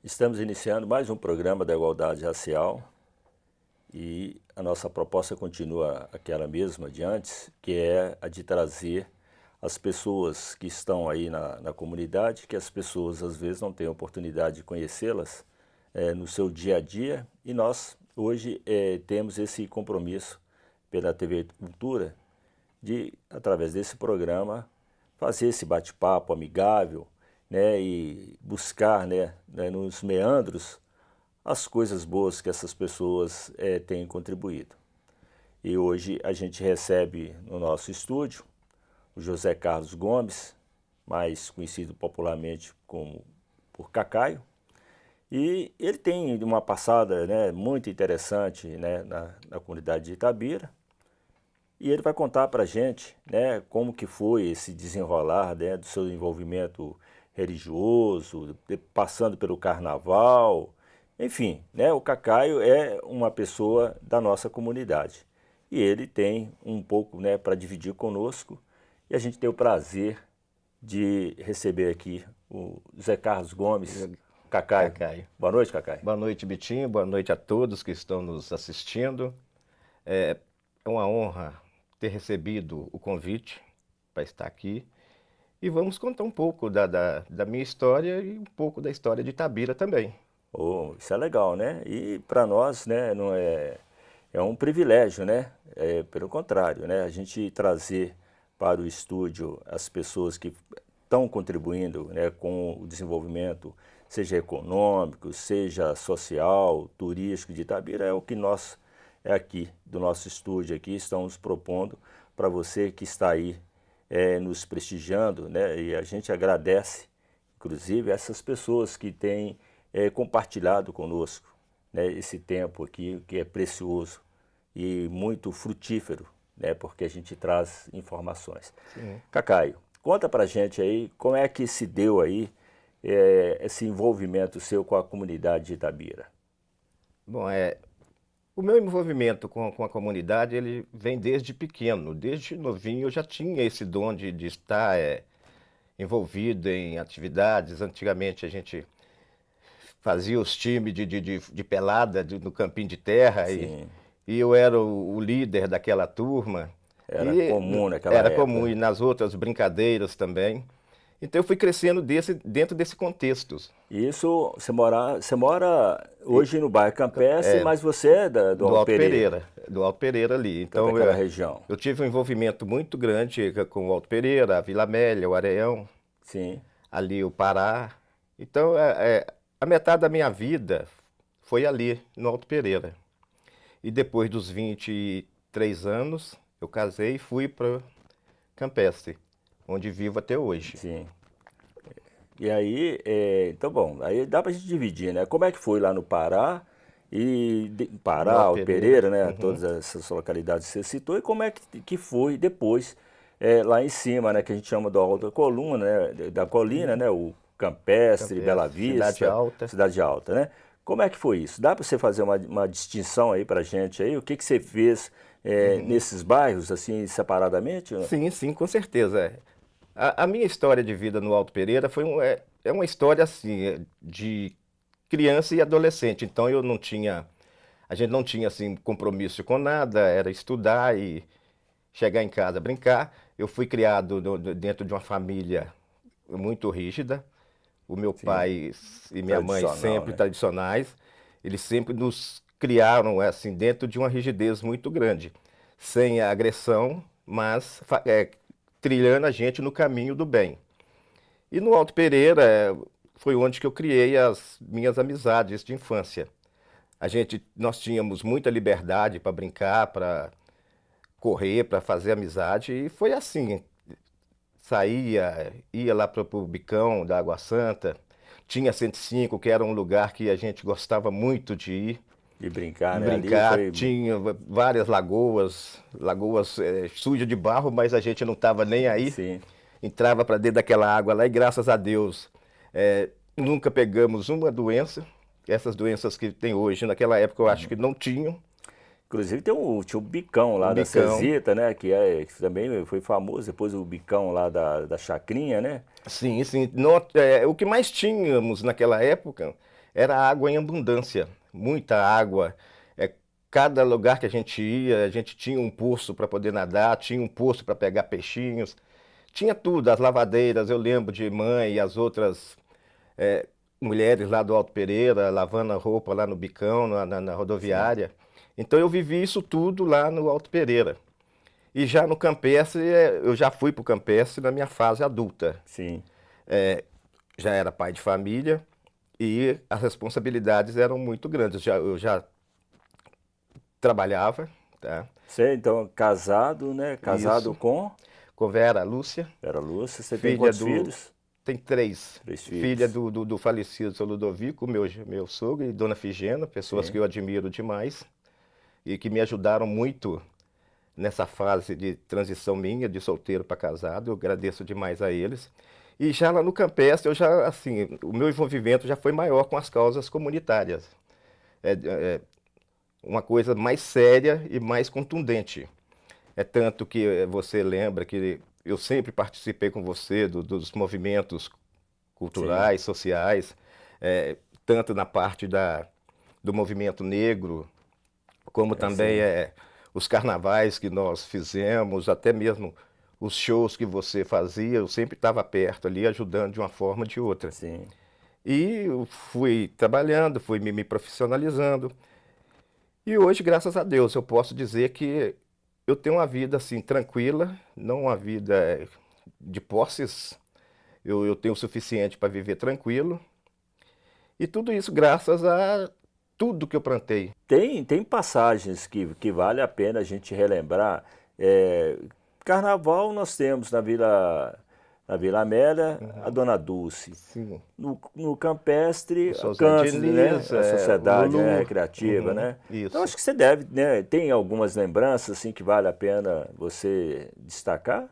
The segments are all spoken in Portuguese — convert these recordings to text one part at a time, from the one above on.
Estamos iniciando mais um programa da igualdade racial e a nossa proposta continua aquela mesma de antes, que é a de trazer as pessoas que estão aí na comunidade, que as pessoas às vezes não têm oportunidade de conhecê-las no seu dia a dia, e nós hoje temos esse compromisso pela TV Cultura de, através desse programa, fazer esse bate-papo amigável, né, e buscar, né, nos meandros as coisas boas que essas pessoas têm contribuído. E hoje a gente recebe no nosso estúdio o José Carlos Gomes, mais conhecido popularmente por Cacaio, e ele tem uma passada, né, muito interessante, né, na comunidade de Itabira, e ele vai contar para a gente, né, como que foi esse desenrolar, né, do seu envolvimento religioso, passando pelo carnaval, enfim, né, o Cacaio é uma pessoa da nossa comunidade e ele tem um pouco, né, para dividir conosco, e a gente tem o prazer de receber aqui o Zé Carlos Gomes. Cacaio. Boa noite, Cacaio. Boa noite, Bitinho, boa noite a todos que estão nos assistindo. É uma honra ter recebido o convite para estar aqui. E vamos contar um pouco da minha história e um pouco da história de Itabira também. Oh, isso é legal, né? E para nós, né, não é um privilégio, né? Pelo contrário, né? A gente trazer para o estúdio as pessoas que estão contribuindo, né, com o desenvolvimento, seja econômico, seja social, turístico de Itabira, é o que nós, aqui, do nosso estúdio aqui, estamos propondo para você que está aí nos prestigiando, né? E a gente agradece, inclusive, essas pessoas que têm compartilhado conosco, né, esse tempo aqui, que é precioso e muito frutífero, né, porque a gente traz informações. Sim. Cacaio, conta pra gente aí como é que se deu aí esse envolvimento seu com a comunidade de Itabira. Bom, o meu envolvimento com a comunidade, ele vem desde pequeno, desde novinho eu já tinha esse dom de estar envolvido em atividades. Antigamente a gente fazia os times de pelada no campinho de terra e eu era o líder daquela turma. Era comum naquela época. Era comum, e nas outras brincadeiras também. Então eu fui crescendo dentro desse contexto. Isso, você mora hoje no bairro Campestre, mas você é do Alto Pereira. Do Alto Pereira ali. Então, daquela região. Eu tive um envolvimento muito grande com o Alto Pereira, a Vila Amélia, o Areião, Sim. ali o Pará. Então a metade da minha vida foi ali no Alto Pereira. E depois dos 23 anos, eu casei e fui para Campestre, onde vivo até hoje. Sim. E aí, então bom, aí dá pra gente dividir, né? Como é que foi lá no Pará, Pará, Alto Pereira, né? Todas essas localidades que você citou, e como é que foi depois, lá em cima, né? Que a gente chama do Alto Coluna, né? Da colina, né? O Campestre, Bela Vista, Cidade Alta, né? Como é que foi isso? Dá para você fazer uma distinção aí pra gente aí? O que você fez nesses bairros, assim, separadamente? Sim, com certeza. A minha história de vida no Alto Pereira é uma história assim de criança e adolescente. Então a gente não tinha assim compromisso com nada, era estudar e chegar em casa brincar. Eu fui criado dentro de uma família muito rígida. O meu pai e minha mãe sempre tradicionais. Eles sempre nos criaram assim dentro de uma rigidez muito grande, sem a agressão, mas trilhando a gente no caminho do bem. E no Alto Pereira foi onde que eu criei as minhas amizades de infância. Nós tínhamos muita liberdade para brincar, para correr, para fazer amizade, e foi assim. Ia lá para o Bicão da Água Santa, tinha 105, que era um lugar que a gente gostava muito de ir. De brincar, De né? brincar, tinha várias lagoas sujas de barro, mas a gente não estava nem aí. Sim. Entrava para dentro daquela água lá e graças a Deus nunca pegamos uma doença. essas doenças que tem hoje. Naquela época eu acho que não tinham. Inclusive tinha o Bicão lá O da Bicão. Cesita, né? Que também foi famoso, depois o Bicão lá da Chacrinha, né? Sim, sim. O que mais tínhamos naquela época era água em abundância, muita água. É, cada lugar que a gente ia, a gente tinha um poço para poder nadar, tinha um poço para pegar peixinhos, tinha tudo, as lavadeiras. Eu lembro de mãe e as outras mulheres lá do Alto Pereira lavando a roupa lá no Bicão, na Sim, rodoviária. Então eu vivi isso tudo lá no Alto Pereira. E já no campestre, eu já fui para o campestre na minha fase adulta. sim. Já era pai de família e as responsabilidades eram muito grandes. Eu já trabalhava, tá? Você, então, casado, né? Casado Isso, com com Vera Lúcia, Vera Lúcia. Você tem filha quantos do. filhos? Tem três. Três Filha filhos. do falecido seu Ludovico, meu sogro, e Dona Figena, pessoas que Sim. eu admiro demais e que me ajudaram muito nessa fase de transição minha, de solteiro para casado. Eu agradeço demais a eles. E já lá no campestre, assim, o meu envolvimento já foi maior com as causas comunitárias. Uma coisa mais séria e mais contundente. É tanto que você lembra que eu sempre participei com você dos movimentos Sim, culturais, sociais, tanto na parte do movimento negro, como também sim, os carnavais que nós fizemos, até mesmo os shows que você fazia, eu sempre estava perto ali, ajudando de uma forma ou de outra. sim. E eu fui trabalhando, fui me profissionalizando. E hoje, graças a Deus, eu posso dizer que eu tenho uma vida assim tranquila, não uma vida de posses. Eu tenho o suficiente para viver tranquilo. E tudo isso graças a tudo que eu plantei. Tem passagens que vale a pena a gente relembrar. Carnaval nós temos na Vila Amélia a Dona Dulce. Sim. No Campestre, O a São Zé Cantos, né? Diniz, A o sociedade, né? Lulu. Recreativa, Uhum, né? Então isso. acho que você deve, né? Tem algumas lembranças assim que vale a pena você destacar?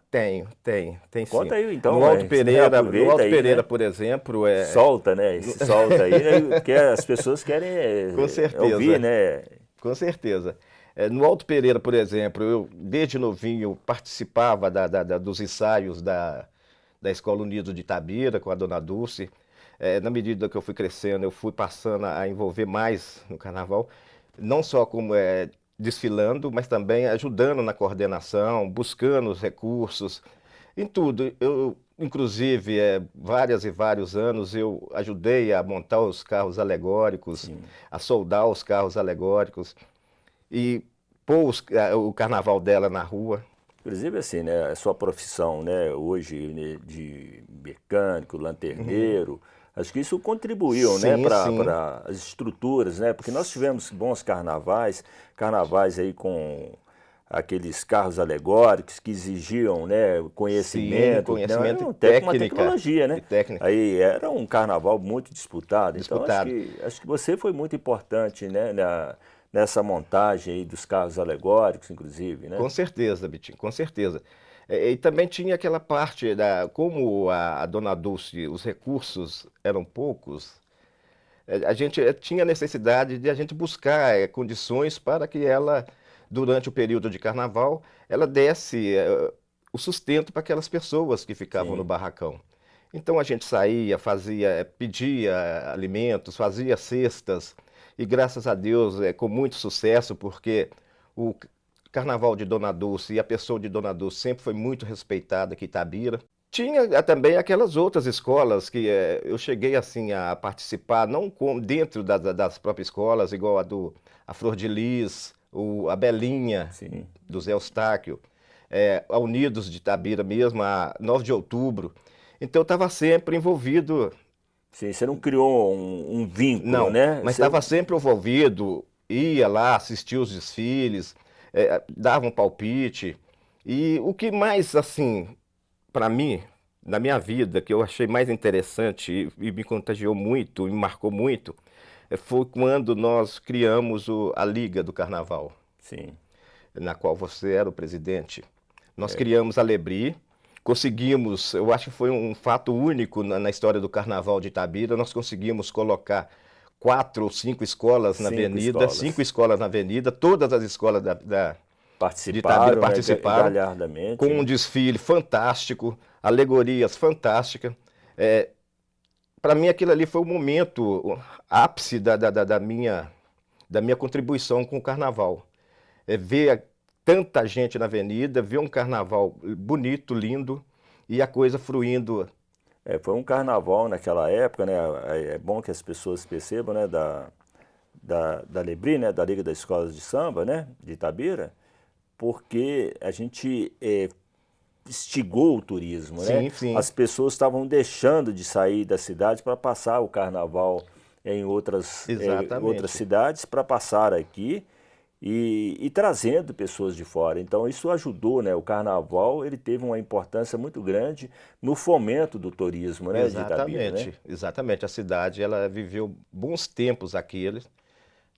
Tem sim. Conta aí então, mas, né? No Aproveita Alto aí, Pereira, né? por exemplo, Solta, né? no- Se solta aí, né? Porque as pessoas querem com ouvir, certeza, né? com certeza. No Alto Pereira, por exemplo, eu desde novinho participava dos ensaios da Escola Unidos de Itabira com a Dona Dulce. Na medida que eu fui crescendo, eu fui passando a envolver mais no carnaval, não só como desfilando, mas também ajudando na coordenação, buscando os recursos, em tudo. Inclusive, várias e vários anos eu ajudei a montar os carros alegóricos, Sim. a soldar os carros alegóricos e pôr o carnaval dela na rua. Inclusive, assim, né, a sua profissão, né, hoje, né, de mecânico, lanterneiro, acho que isso contribuiu, né, Sim, sim, para as estruturas, né, porque nós tivemos bons carnavais aí com aqueles carros alegóricos que exigiam, né, sim, conhecimento, né, conhecimento uma tecnologia, e né, técnica aí era um carnaval muito disputado, então disputado. acho que você foi muito importante, né, nessa montagem aí dos carros alegóricos, inclusive, né? Com certeza, Bitinho, com certeza. E também tinha aquela parte como a Dona Dulce, os recursos eram poucos, a gente tinha necessidade de a gente buscar condições para que ela, durante o período de carnaval, ela desse o sustento para aquelas pessoas que ficavam no Sim, barracão. Então a gente saía, pedia alimentos, fazia cestas, e graças a Deus, com muito sucesso, porque o Carnaval de Dona Dulce e a pessoa de Dona Dulce sempre foi muito respeitada aqui em Itabira. Tinha também aquelas outras escolas que eu cheguei assim a participar, não dentro das próprias escolas, igual a Flor de Lis, a Belinha, sim. do Zé Eustáquio, a Unidos de Itabira mesmo, a 9 de Outubro. Então eu estava sempre envolvido, Sim, você não criou um vínculo, não, né? mas estava sempre envolvido, ia lá, assistia os desfiles, dava um palpite. E o que mais, assim, para mim, na minha vida, que eu achei mais interessante e me contagiou muito, me marcou muito, foi quando nós criamos a Liga do Carnaval, Sim, na qual você era o presidente. Nós criamos a Lebri, conseguimos, eu acho que foi um fato único na história do Carnaval de Itabira, nós conseguimos colocar 4 ou 5 escolas na avenida, 5 escolas na avenida, todas as escolas de Itabira participaram, galhardamente, com um desfile fantástico, alegorias fantásticas. Para mim aquilo ali foi o momento, o ápice da minha contribuição com o carnaval. Ver tanta gente na avenida, ver um carnaval bonito, lindo, e a coisa fluindo. Foi um carnaval naquela época, né? É bom que as pessoas percebam, né? Da LEBRI, né? Da Liga das Escolas de Samba, né? De Itabira, porque a gente instigou o turismo, né? Sim, sim. As pessoas estavam deixando de sair da cidade para passar o carnaval em outras cidades, para passar aqui e trazendo pessoas de fora. Então isso ajudou, né? O carnaval ele teve uma importância muito grande no fomento do turismo, né? De Itabira, né? Exatamente. A cidade ela viveu bons tempos aqueles.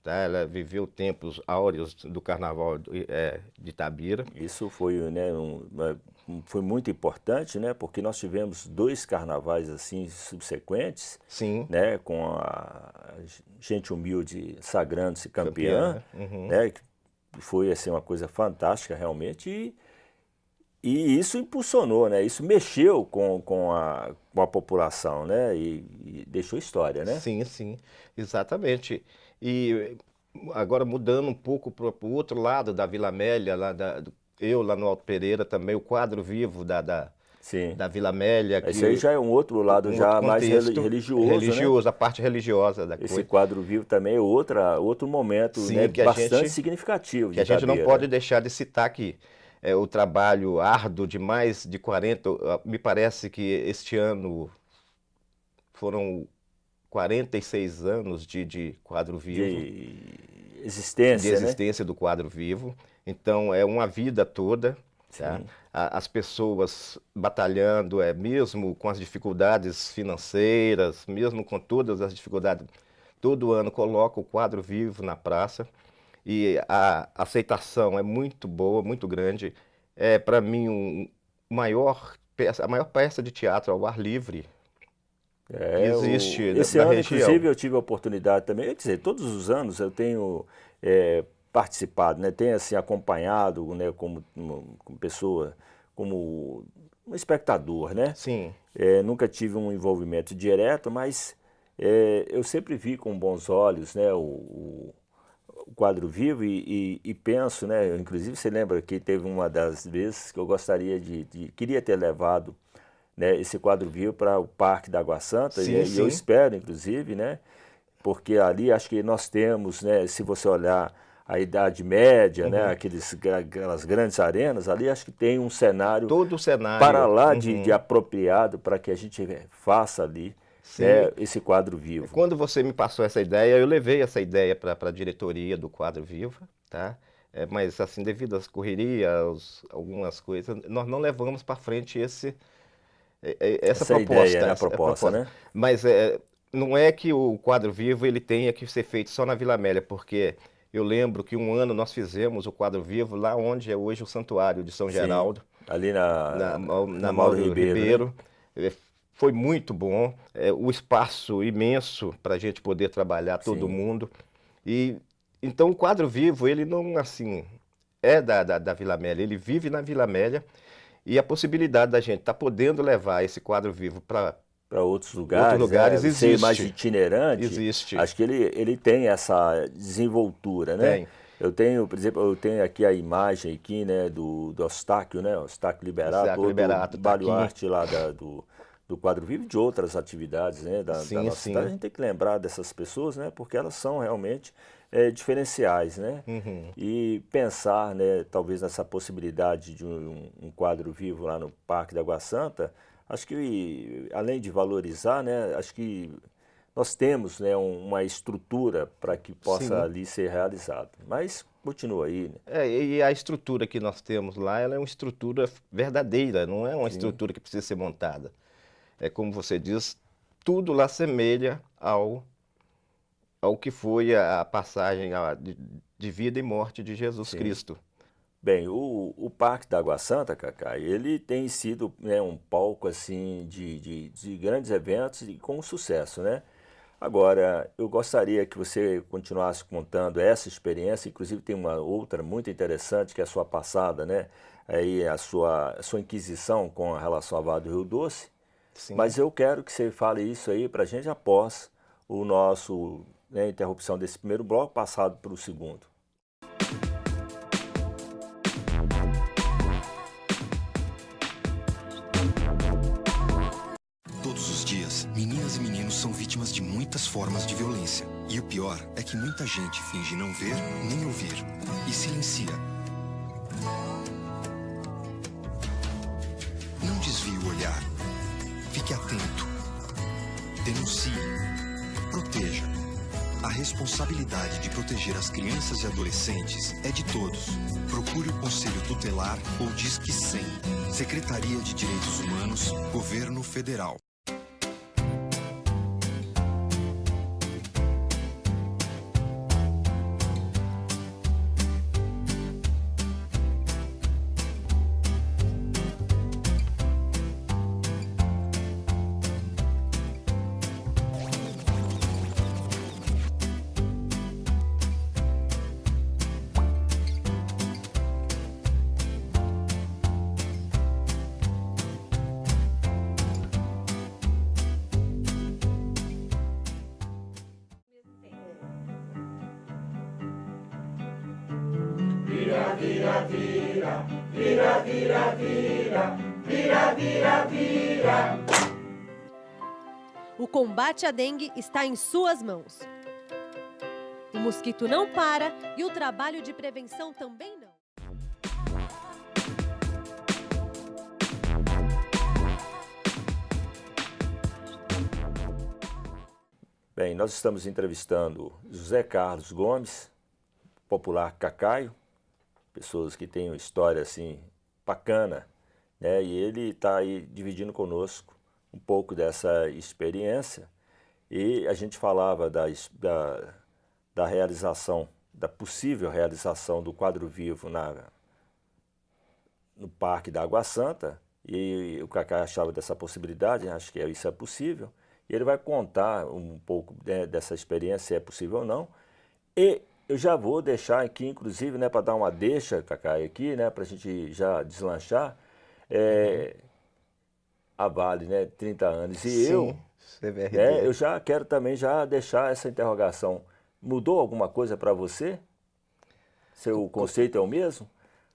Tá? Ela viveu tempos áureos do carnaval de Itabira. Isso foi, né, foi muito importante, né, porque nós tivemos 2 carnavais assim subsequentes, Sim. né, com a gente humilde sagrando-se campeã, né, que foi assim uma coisa fantástica realmente e isso impulsionou, né, isso mexeu com a população, né, e deixou história, né? Sim, sim, exatamente. E agora mudando um pouco para o outro lado da Vila Amélia, eu lá no Alto Pereira também, o quadro vivo da Vila Amélia. Esse aí já é um outro lado, já mais religioso, né? A parte religiosa da coisa. Esse quadro vivo também é outro momento, sim, né, bastante significativo. Que a gente não pode deixar de citar aqui. O trabalho árduo de mais de 40, me parece que este ano foram 46 anos de quadro vivo. De existência, né? Do quadro vivo. Então, é uma vida toda. Tá? As pessoas batalhando, mesmo com as dificuldades financeiras, mesmo com todas as dificuldades, todo ano coloca o quadro vivo na praça. E a aceitação é muito boa, muito grande. Para mim, a maior peça de teatro ao ar livre que existe esse ano, região. Inclusive, eu tive a oportunidade também, quer dizer, todos os anos eu tenho participado, né, tenho assim, acompanhado, né, como pessoa, como um espectador, né? Sim. Nunca tive um envolvimento direto, mas eu sempre vi com bons olhos, né, o quadro vivo e penso, né, inclusive você lembra que teve uma das vezes que eu gostaria queria ter levado, né, esse quadro vivo para o Parque da Água Santa, sim, e eu espero, inclusive, né, porque ali acho que nós temos, né, se você olhar a Idade Média, né, aquelas grandes arenas, ali acho que tem um cenário, todo o cenário para lá de apropriado para que a gente faça ali, né, esse quadro vivo. Quando você me passou essa ideia, eu levei essa ideia para a diretoria do quadro vivo, tá? Mas assim, devido às correrias, algumas coisas, nós não levamos para frente essa proposta. Ideia, né, proposta, né? Mas não é que o quadro vivo ele tenha que ser feito só na Vila Amélia, porque eu lembro que um ano nós fizemos o quadro vivo lá onde é hoje o Santuário de São Geraldo. Ali na Mauro Ribeiro. Né? Foi muito bom, o espaço imenso para a gente poder trabalhar todo mundo. Então o quadro vivo, ele não assim, da Vila Amélia, ele vive na Vila Amélia e a possibilidade da gente estar podendo levar esse quadro vivo para outros lugares existe. Ser mais itinerante, existe. Acho que ele tem essa desenvoltura, né? Tem. Eu tenho, por exemplo, eu tenho aqui a imagem aqui, né, do Eustáquio, né, Eustáquio Liberato, o baluarte lá do quadro vivo e de outras atividades, né, da nossa cidade. A gente tem que lembrar dessas pessoas, né, porque elas são realmente diferenciais, né? E pensar, né, talvez nessa possibilidade de um quadro vivo lá no Parque da Água Santa, acho que, além de valorizar, né, acho que nós temos, né, uma estrutura para que possa ali ser realizado. Mas continua aí. Né? E a estrutura que nós temos lá, ela é uma estrutura verdadeira, não é uma estrutura que precisa ser montada. É como você diz, tudo lá semelha ao que foi a passagem de vida e morte de Jesus Cristo. Bem, o Parque da Água Santa, Cacá, ele tem sido, né, um palco assim, de grandes eventos e com sucesso, né? Agora, eu gostaria que você continuasse contando essa experiência, inclusive tem uma outra muito interessante, que é a sua passada, né? Aí a sua inquisição com relação à Vale do Rio Doce, Sim. mas eu quero que você fale isso aí para a gente após o nosso, né, interrupção desse primeiro bloco, passado para o segundo. Todos os dias, meninas e meninos são vítimas de muitas formas de violência. E o pior é que muita gente finge não ver nem ouvir e silencia. Não desvie o olhar. Fique atento. Denuncie. Proteja. A responsabilidade de proteger as crianças e adolescentes é de todos. Procure o Conselho Tutelar ou Disque 100. Secretaria de Direitos Humanos, Governo Federal. O combate à dengue está em suas mãos. O mosquito não para e o trabalho de prevenção também não. Bem, nós estamos entrevistando José Carlos Gomes, popular Cacaio, pessoas que têm uma história assim bacana, né? E ele está aí dividindo conosco um pouco dessa experiência e a gente falava da realização, da possível realização do quadro vivo no Parque da Água Santa e o Cacá achava dessa possibilidade, acho que isso é possível, e ele vai contar um pouco, né, dessa experiência, se é possível ou não, e eu já vou deixar aqui, inclusive, né, para dar uma deixa, Cacá, aqui, né, para a gente já deslanchar, a Vale, né, 30 anos, e Sim, CVRD. eu já quero também já deixar essa interrogação. Mudou alguma coisa para você? Seu conceito é o mesmo?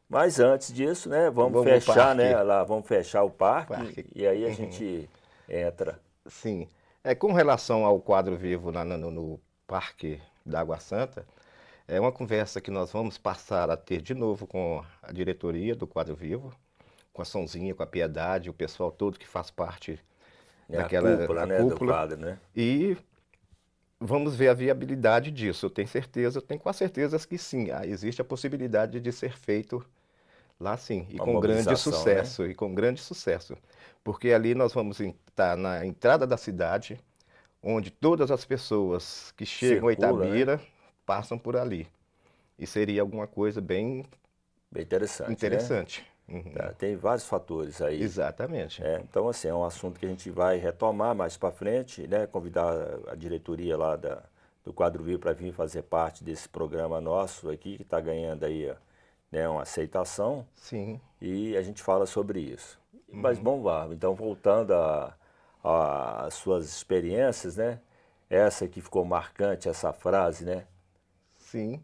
Mas antes disso, né, vamos Vamos ao fechar, né, parque. lá, vamos fechar o parque, Parque. e aí a gente entra. Sim. Com relação ao quadro vivo no Parque da Água Santa, é uma conversa que nós vamos passar a ter de novo com a diretoria do quadro vivo, com a Sonzinha, com a Piedade, o pessoal todo que faz parte É daquela a cúpula, né, do quadro, né? E vamos ver a viabilidade disso. Eu tenho certeza, eu tenho quase certeza que sim, existe a possibilidade de ser feito lá sim, e Uma com grande mobilização, né? sucesso, e com grande sucesso. Porque ali nós vamos estar na entrada da cidade, onde todas as pessoas que chegam a Circula, né? Itabira passam por ali. E seria alguma coisa bem Bem interessante, né? interessante. Uhum. Tá, tem vários fatores aí. Exatamente. Então, assim, é um assunto que a gente vai retomar mais para frente, né? Convidar a diretoria lá do Quadro Vivo para vir fazer parte desse programa nosso aqui, que está ganhando aí, né, uma aceitação, Sim. e a gente fala sobre isso. Mas, bom, vá, então, voltando às suas experiências, né? Essa que ficou marcante, essa frase, né? Sim.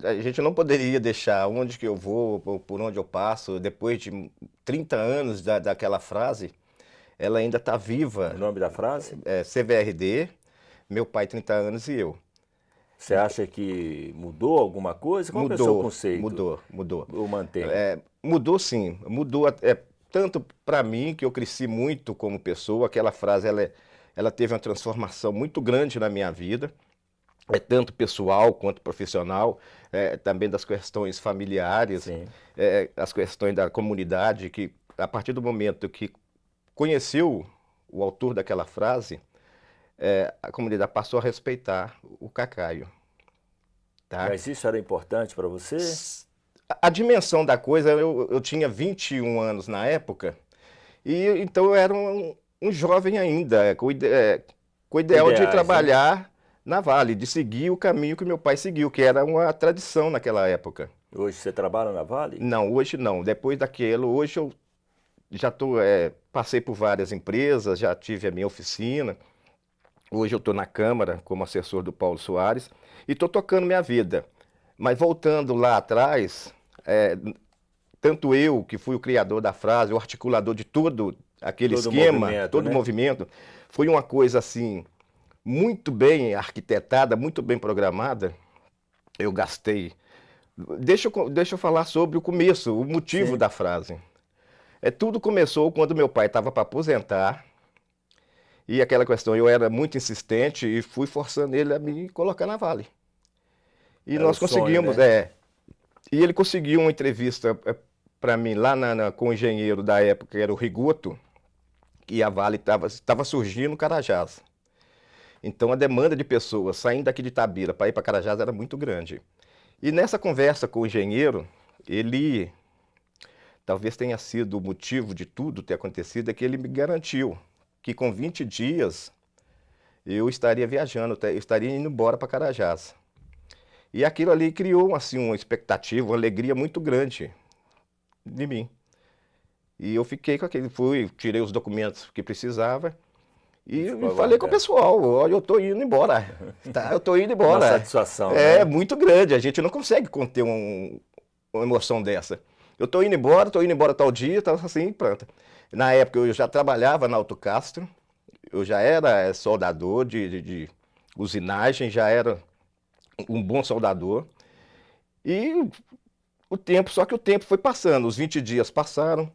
A gente não poderia deixar onde que eu vou, por onde eu passo, depois de 30 anos daquela frase, ela ainda está viva. O nome da frase? CVRD, meu pai 30 anos e eu. Você acha que mudou alguma coisa? Qual que é o seu conceito? Mudou. Ou mantém? Mudou sim, mudou tanto para mim, que eu cresci muito como pessoa, aquela frase ela teve uma transformação muito grande na minha vida, tanto pessoal quanto profissional, também das questões familiares, Sim. as questões da comunidade, que a partir do momento que conheceu o autor daquela frase, a comunidade passou a respeitar o Cacaio. Tá? Mas isso era importante para você? A dimensão da coisa, eu tinha 21 anos na época, e então eu era um jovem ainda, com o ideal de Ideais, né? trabalhar na Vale, de seguir o caminho que meu pai seguiu, que era uma tradição naquela época. Hoje você trabalha na Vale? Não, hoje não. Depois daquilo, hoje eu já passei por várias empresas, já tive a minha oficina. Hoje eu estou na Câmara como assessor do Paulo Soares e estou tocando minha vida. Mas voltando lá atrás, tanto eu, que fui o criador da frase, o articulador de todo aquele Todo esquema, movimento, todo né? movimento, foi uma coisa assim, muito bem arquitetada, muito bem programada. Eu gastei. Deixa eu falar sobre o começo, o motivo Sim. da frase. Tudo começou quando meu pai estava para aposentar. E aquela questão, eu era muito insistente e fui forçando ele a me colocar na Vale. E Era nós o sonho, conseguimos, né? E ele conseguiu uma entrevista para mim lá com o engenheiro da época, que era o Rigoto, e a Vale estava surgindo no Carajás. Então a demanda de pessoas saindo daqui de Itabira para ir para Carajás era muito grande. E nessa conversa com o engenheiro, ele, talvez tenha sido o motivo de tudo ter acontecido, é que ele me garantiu que com 20 dias eu estaria viajando, eu estaria indo embora para Carajás. E aquilo ali criou assim, uma expectativa, uma alegria muito grande de mim. E eu fiquei com aquele, tirei os documentos que precisava e Ficou falei com o aguardando. pessoal, olha, eu estou indo embora, tá? Eu estou indo embora. Uma satisfação, É né? muito grande, a gente não consegue conter uma emoção dessa. Eu estou indo embora tal dia, tal assim, pronto. Na época eu já trabalhava na Auto Castro, eu já era soldador de usinagem, já era um bom soldador. E só que o tempo foi passando, os 20 dias passaram,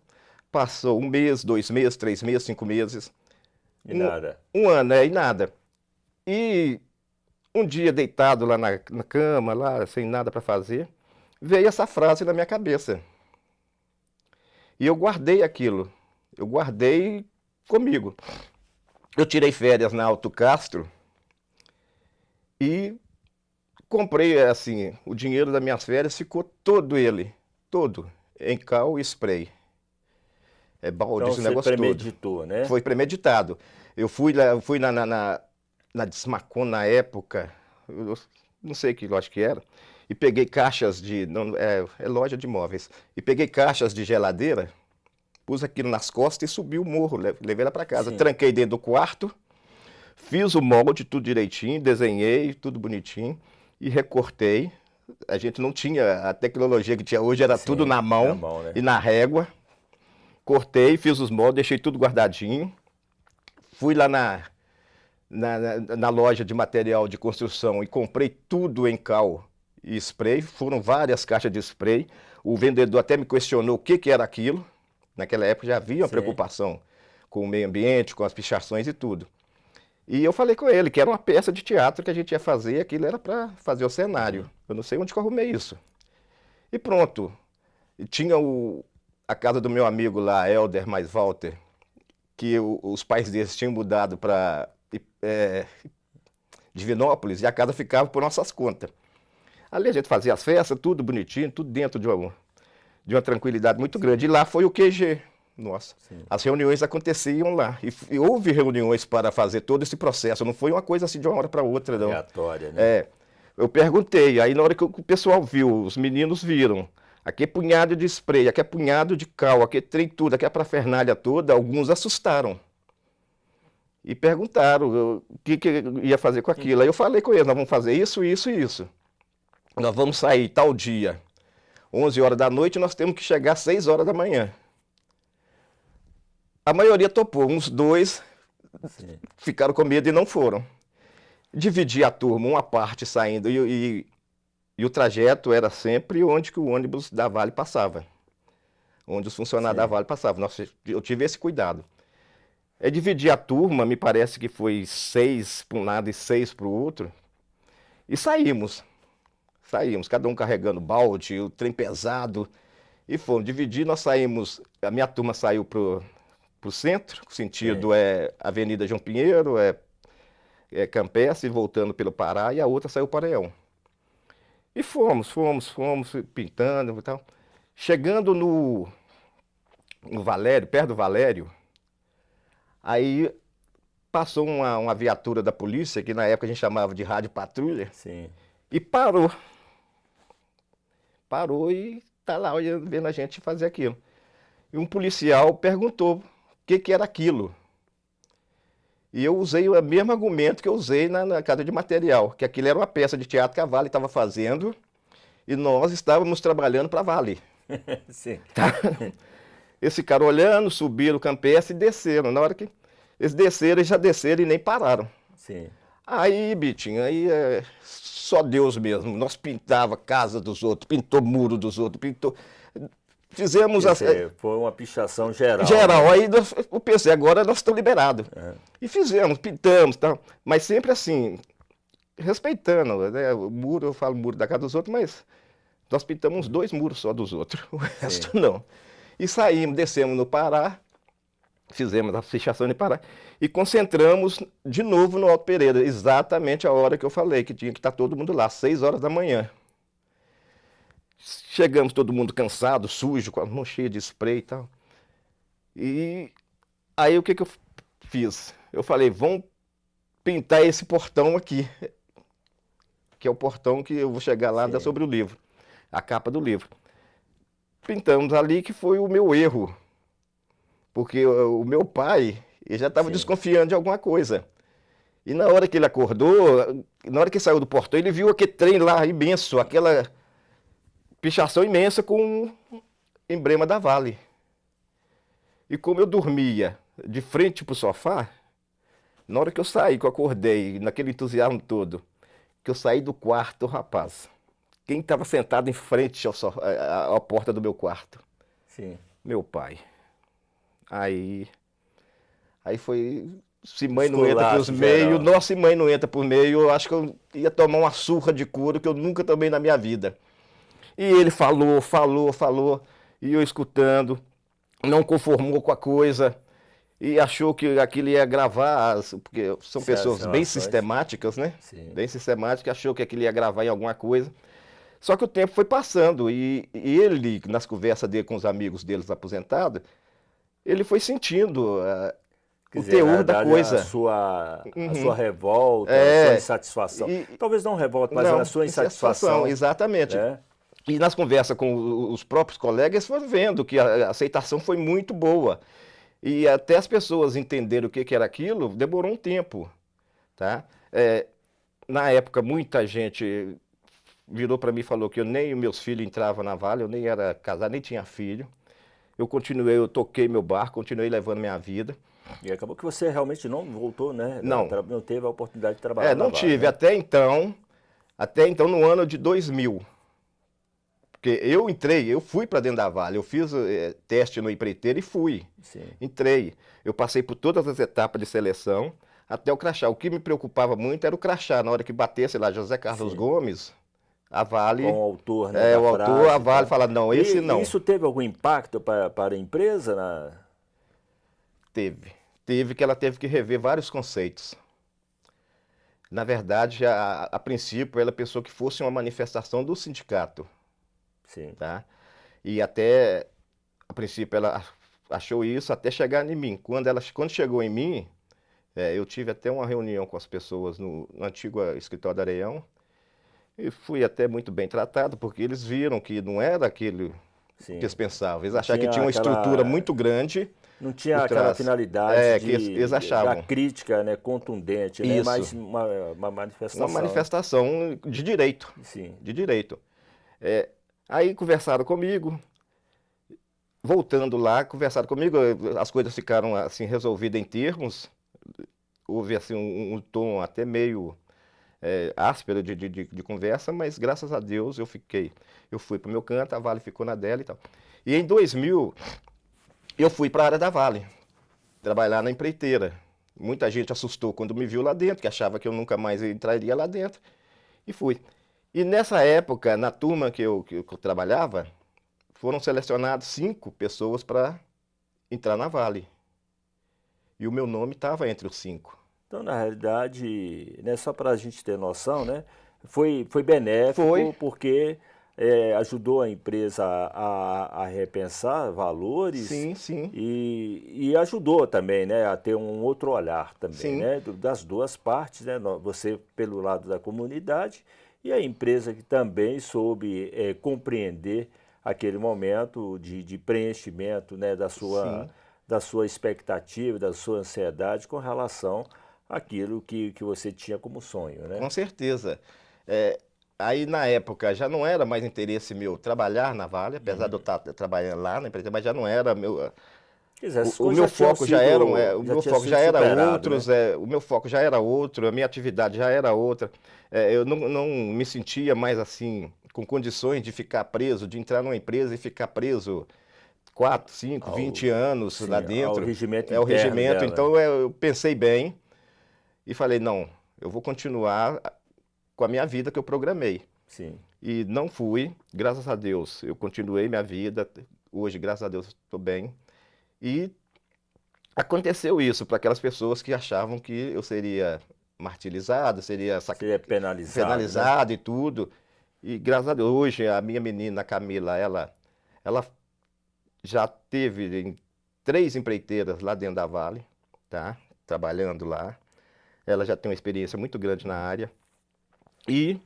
passou 1 mês, 2 meses, 3 meses, 5 meses, E nada. um ano, e nada. E um dia deitado lá na cama, lá sem nada para fazer, veio essa frase na minha cabeça. E eu guardei aquilo, eu guardei comigo. Eu tirei férias na Auto Castro e comprei, assim, o dinheiro das minhas férias ficou todo em cal e spray. Balde, Então esse você negócio todo. premeditou, né? Foi premeditado. Eu fui na Desmacon na época, eu não sei que loja que era, e peguei caixas é loja de móveis, e peguei caixas de geladeira, pus aquilo nas costas e subi o morro, levei ela para casa, Sim. tranquei dentro do quarto, fiz o molde, tudo direitinho, desenhei, tudo bonitinho, e recortei. A gente não tinha a tecnologia que tinha hoje, era Sim, tudo na mão, né? e na régua. Cortei, fiz os moldes, deixei tudo guardadinho. Fui lá na loja de material de construção e comprei tudo em cal e spray. Foram várias caixas de spray. O vendedor até me questionou o que era aquilo. Naquela época já havia uma Sim. preocupação com o meio ambiente, com as pichações e tudo. E eu falei com ele que era uma peça de teatro que a gente ia fazer, aquilo era para fazer o cenário. Eu não sei onde que eu arrumei isso. E pronto. E tinha a casa do meu amigo lá, Helder mais Walter, que os pais deles tinham mudado para Divinópolis e a casa ficava por nossas contas. Ali a gente fazia as festas, tudo bonitinho, tudo dentro de uma tranquilidade muito grande. E lá foi o QG. Nossa, Sim. as reuniões aconteciam lá. E houve reuniões para fazer todo esse processo. Não foi uma coisa assim de uma hora para outra, não. Aleatória, né? Eu perguntei, aí na hora que o pessoal viu, os meninos viram, aqui é punhado de spray, aqui é punhado de cal, aqui é trem tudo, aqui é para a fernália toda, alguns assustaram. E perguntaram o que ia fazer com aquilo. Aí eu falei com eles, nós vamos fazer isso, isso e isso. Nós vamos sair tal dia, 11 horas da noite, nós temos que chegar às 6 horas da manhã. A maioria topou, uns 2 Sim. ficaram com medo e não foram. Dividi a turma, uma parte saindo e o trajeto era sempre onde que o ônibus da Vale passava. Onde os funcionários da Vale passavam. Eu tive esse cuidado. Dividir a turma, me parece que foi 6 para um lado e 6 para o outro. E saímos. Saímos, cada um carregando balde, o trem pesado. E fomos dividir, nós saímos, a minha turma saiu para o centro, o sentido Avenida João Pinheiro, Campestre, voltando pelo Pará, e a outra saiu para o Areião. E fomos pintando e tal. Chegando no Valério, perto do Valério, aí passou uma viatura da polícia, que na época a gente chamava de rádio patrulha, Sim. e parou. Parou e tá lá olhando, vendo a gente fazer aquilo. E um policial perguntou o que era aquilo. E eu usei o mesmo argumento que eu usei na casa de material, que aquilo era uma peça de teatro que a Vale estava fazendo e nós estávamos trabalhando para a Vale. Sim. Tá? Esse cara olhando, subiram o campestre e desceram. Na hora que eles desceram, eles já desceram e nem pararam. Sim. Aí, Bitinho, aí é só Deus mesmo. Nós pintava casa dos outros, pintou muro dos outros, pintou... Fizemos Quer dizer, foi uma pichação geral. geral. Né? Aí eu pensei, agora nós estamos liberados. E fizemos, pintamos, tal. Mas sempre assim, respeitando, né? O muro, eu falo muro da casa dos outros, mas nós pintamos uns 2 muros só dos outros, o resto não. E saímos, descemos no Pará, fizemos a pichação de Pará e concentramos de novo no Alto Pereira, exatamente a hora que eu falei, que tinha que estar todo mundo lá, 6 horas da manhã. Chegamos todo mundo cansado, sujo, com a mão cheia de spray e tal. E aí o que eu fiz? Eu falei, vamos pintar esse portão aqui, que é o portão que eu vou chegar lá, dá sobre o livro, a capa do livro. Pintamos ali, que foi o meu erro, porque o meu pai ele já estava desconfiando de alguma coisa. E na hora que ele acordou, na hora que ele saiu do portão, ele viu aquele trem lá imenso, aquela pichação imensa com o emblema da Vale. E como eu dormia de frente para o sofá, na hora que eu saí, que eu acordei, naquele entusiasmo todo, que eu saí do quarto, rapaz, quem estava sentado em frente à porta do meu quarto? Sim. Meu pai. Aí foi, se mãe não entra por meio, nossa, se mãe não entra por meio, eu acho que eu ia tomar uma surra de couro que eu nunca tomei na minha vida. E ele falou, e eu escutando, não conformou com a coisa, e achou que aquilo ia gravar, porque são pessoas bem sistemáticas, né? Sim. Bem sistemáticas, achou que aquilo ia gravar em alguma coisa. Só que o tempo foi passando, e ele, nas conversas dele com os amigos deles aposentados, ele foi sentindo o teor da coisa. A sua revolta, a sua insatisfação. Talvez não revolta, mas a sua insatisfação. Exatamente. E nas conversas com os próprios colegas, eles foram vendo que a aceitação foi muito boa. E até as pessoas entenderem o que era aquilo, demorou um tempo. Tá? Na época, muita gente virou para mim e falou que eu nem meus filhos entravam na Vale, eu nem era casado, nem tinha filho. Eu toquei meu barco, continuei levando minha vida. E acabou que você realmente não voltou, né? Não. Não teve a oportunidade de trabalhar na não Vale, tive, né? até então no ano de 2000. Porque eu fui para dentro da Vale, eu fiz teste no empreiteiro e fui. Sim. Entrei. Eu passei por todas as etapas de seleção, até o crachá. O que me preocupava muito era o crachá. Na hora que batesse lá José Carlos Gomes, a Vale... Com o autor, né? o autor, a Vale fala, não, esse não. Isso teve algum impacto para a empresa? Teve que ela teve que rever vários conceitos. Na verdade, a princípio, ela pensou que fosse uma manifestação do sindicato. Sim. Tá? E até, a princípio, ela achou isso até chegar em mim. Quando chegou em mim, eu tive até uma reunião com as pessoas no antigo escritório da Areião e fui até muito bem tratado, porque eles viram que não era aquilo que eles pensavam. Eles achavam que tinha uma estrutura muito grande. Não tinha aquela finalidade que eles achavam. da crítica, né, contundente, né, mas uma manifestação. Uma manifestação de direito. Sim. De direito. Aí conversaram comigo, voltando lá, conversaram comigo, as coisas ficaram assim resolvidas em termos, houve assim um tom até meio áspero de conversa, mas graças a Deus eu fui para o meu canto, a Vale ficou na dela e tal. E em 2000 eu fui para a área da Vale, trabalhar na empreiteira. Muita gente assustou quando me viu lá dentro, que achava que eu nunca mais entraria lá dentro, e fui. E nessa época, na turma que eu trabalhava, foram selecionadas 5 pessoas para entrar na Vale. E o meu nome estava entre os 5. Então, na realidade, né, só para a gente ter noção, né, foi benéfico, porque ajudou a empresa a repensar valores. Sim, sim. E ajudou também, né, a ter um outro olhar também, Sim. né, das duas partes, né, você pelo lado da comunidade e a empresa que também soube compreender aquele momento de preenchimento, né, da sua expectativa, da sua ansiedade com relação àquilo que você tinha como sonho, né? Com certeza. Aí na época já não era mais interesse meu trabalhar na Vale, apesar de eu estar trabalhando lá na empresa, mas já não era meu. Quer dizer, essas O coisas meu já tinham foco já era, sido- o já meu tinha foco sido já era superado, outros, né? o meu foco já era outro, a minha atividade já era outra. Eu não me sentia mais assim com condições de ficar preso, de entrar numa empresa e ficar preso 4, 5, 20 anos Sim, lá ao dentro. regimento É o interno regimento. dela. Então eu pensei bem e falei, não, eu vou continuar com a minha vida que eu programei. Sim. E não fui, graças a Deus, eu continuei minha vida. Hoje, graças a Deus, estou bem. E aconteceu isso para aquelas pessoas que achavam que eu seria martirizado, seria Seria penalizado, né? penalizado e tudo. E graças a Deus, hoje a minha menina Camila, ela já teve 3 empreiteiras lá dentro da Vale, tá? Trabalhando lá. Ela já tem uma experiência muito grande na área. E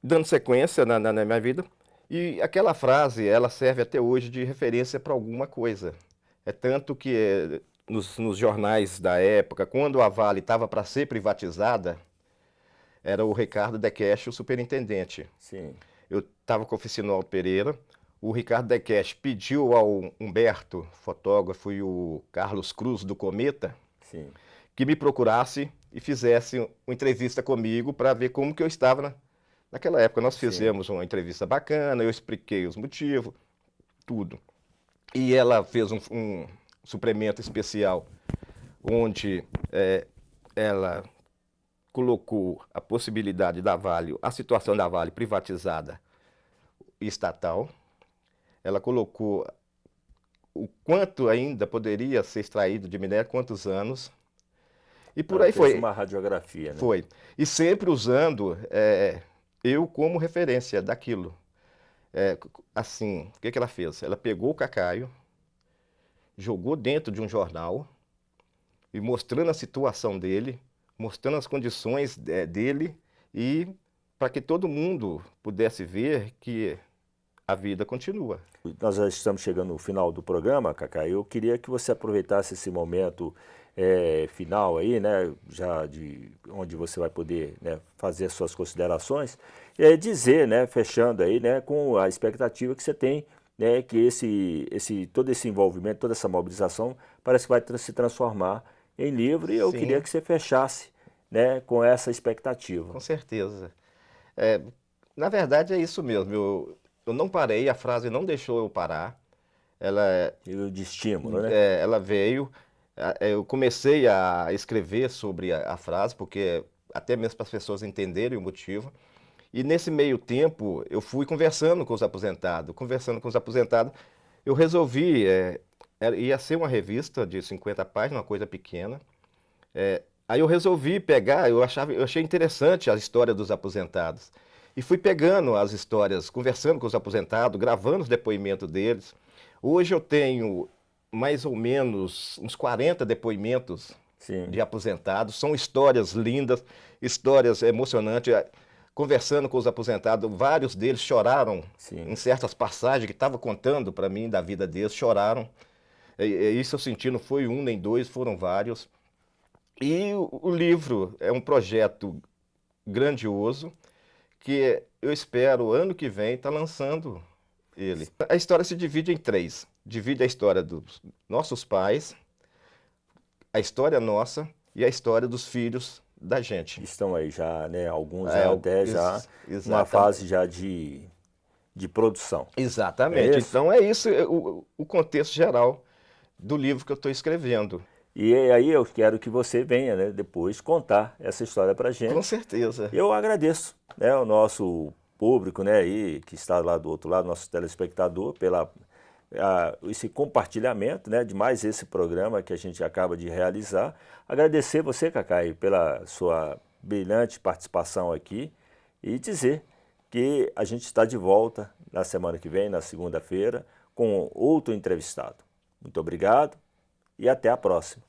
dando sequência na minha vida. E aquela frase, ela serve até hoje de referência para alguma coisa. É tanto que nos jornais da época, quando a Vale estava para ser privatizada, era o Ricardo Dekesch o superintendente. Sim. Eu estava com a oficina no Alto Pereira, o Ricardo Dekesch pediu ao Humberto, fotógrafo, e o Carlos Cruz, do Cometa, Sim. que me procurasse e fizesse uma entrevista comigo para ver como que eu estava naquela época. Nós fizemos uma entrevista bacana, eu expliquei os motivos, tudo. E ela fez um suplemento especial, onde ela colocou a possibilidade da Vale, a situação da Vale privatizada e estatal. Ela colocou o quanto ainda poderia ser extraído de minério, quantos anos. E por Ela aí fez foi. uma radiografia, né? Foi. E sempre usando eu como referência daquilo. Assim, o que ela fez? Ela pegou o Cacaio, jogou dentro de um jornal e mostrando a situação dele, mostrando as condições dele e para que todo mundo pudesse ver que a vida continua. Nós já estamos chegando no final do programa, Cacá. Eu queria que você aproveitasse esse momento final aí, né, já de onde você vai poder, né, fazer suas considerações, dizer, né, fechando aí, né, com a expectativa que você tem, né, que todo esse envolvimento, toda essa mobilização parece que vai se transformar em livro. E eu Sim. queria que você fechasse, né, com essa expectativa. Com certeza. Na verdade é isso mesmo. Eu não parei, a frase não deixou eu parar. E de estímulo, né? Ela veio. Eu comecei a escrever sobre a frase, porque até mesmo para as pessoas entenderem o motivo. E nesse meio tempo, eu fui conversando com os aposentados. Eu resolvi, ia ser uma revista de 50 páginas, uma coisa pequena. Aí eu resolvi pegar, eu achei interessante a história dos aposentados. E fui pegando as histórias, conversando com os aposentados, gravando os depoimentos deles. Hoje eu tenho mais ou menos uns 40 depoimentos Sim. de aposentados. São histórias lindas, histórias emocionantes. Conversando com os aposentados, vários deles choraram. Sim. Em certas passagens que estavam contando para mim da vida deles, choraram. Isso eu senti, não foi um nem dois, foram vários. E o livro é um projeto grandioso que eu espero ano que vem estar lançando ele. A história se divide em 3. Divide a história dos nossos pais, a história nossa e a história dos filhos da gente. Estão aí já, né, alguns já até já numa exatamente. fase já de produção. Exatamente. É isso? Então é isso o contexto geral do livro que eu estou escrevendo. E aí eu quero que você venha, né, depois contar essa história para a gente. Com certeza. Eu agradeço, né, o nosso público, né, aí, que está lá do outro lado, nosso telespectador, esse compartilhamento, né, de mais esse programa que a gente acaba de realizar. Agradecer você, Cacá, pela sua brilhante participação aqui e dizer que a gente está de volta na semana que vem, na segunda-feira, com outro entrevistado. Muito obrigado e até a próxima.